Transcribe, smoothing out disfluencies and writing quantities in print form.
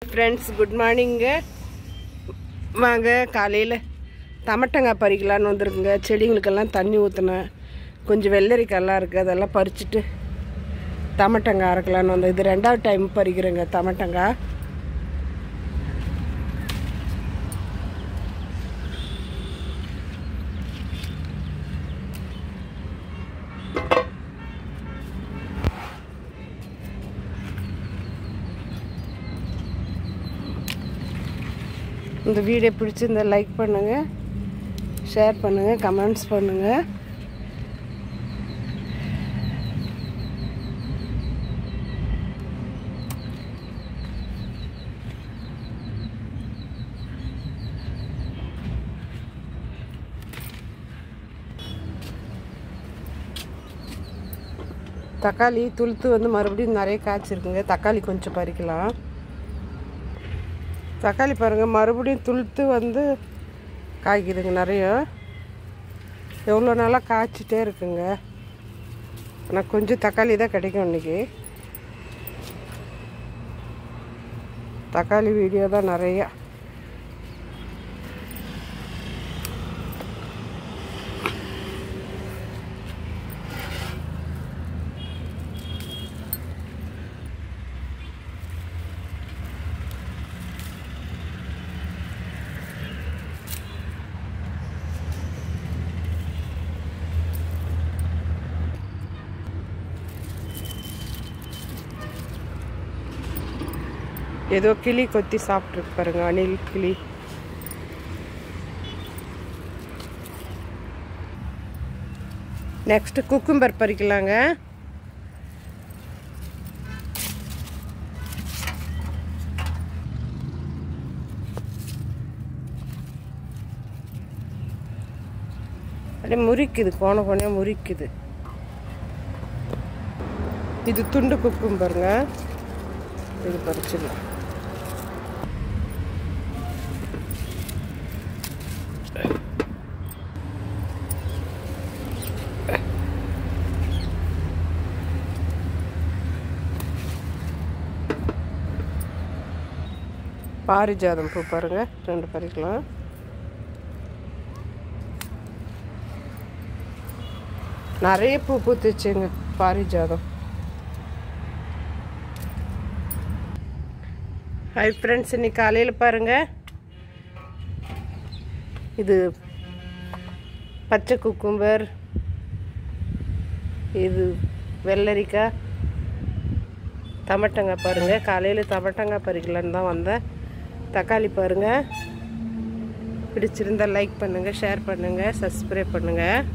Friends good morning வாங்க காலையில டமட்டங்காய் பறிக்கலாம்னு வந்திருக்குங்க. செடிகளுக்கெல்லாம் தண்ணி ஊத்துனேன். கொஞ்சம் வெள்ளரிக்காய்லாம் இருக்குது, அதெல்லாம் பறிச்சுட்டு டமட்டங்காய் அரைக்கலாம்னு வந்தேன். இது ரெண்டாவது டைம் பறிக்கிறேங்க டமட்டங்காய். இந்த வீடியோ பிடிச்சிருந்தா லைக் பண்ணுங்கள், ஷேர் பண்ணுங்கள், கமெண்ட்ஸ் பண்ணுங்கள். தக்காளி துளுத்து வந்து மறுபடியும் நிறைய காய்ச்சிருக்குங்க. தக்காளி கொஞ்சம் பறிக்கலாம். தக்காளி பாருங்கள், மறுபடியும் துளுத்து வந்து காய்க்குதுங்க நிறைய. எவ்வளோ நாளாக காய்ச்சிட்டே இருக்குங்க. ஆனால் கொஞ்சம் தக்காளி தான் கிடைக்கும் இன்றைக்கி. தக்காளி வீடியோ தான் நிறையா. ஏதோ கிளி கொத்தி சாப்பிட்ருக்கு பாருங்க, அணில் கிளி. நெக்ஸ்ட் குக்கும்பர் பறிக்கலாங்க. அப்படியே முறிக்குது, கோண கோணையாக முறிக்குது. இது துண்டு குக்கும்பருங்க. இது பறிச்சிடலாம். பாரிஜாதம் பூ பாருங்க, 2 பறிக்கலாம். நிறைய பூ பூத்துச்சுங்க பாரிஜாதம். ஹாய் ஃப்ரெண்ட்ஸ், இன்னைக்கு காலையில் பாருங்கள், இது பச்சை குக்கும்பர், இது வெள்ளரிக்காய், டமட்டங்காய் பாருங்கள். காலையில் டமட்டங்காய் பறிக்கலான்னு தான் வந்தேன். தக்காளி பாருங்கள். பிடிச்சிருந்தால் லைக் பண்ணுங்கள், ஷேர் பண்ணுங்கள், சப்ஸ்கிரைப் பண்ணுங்கள்.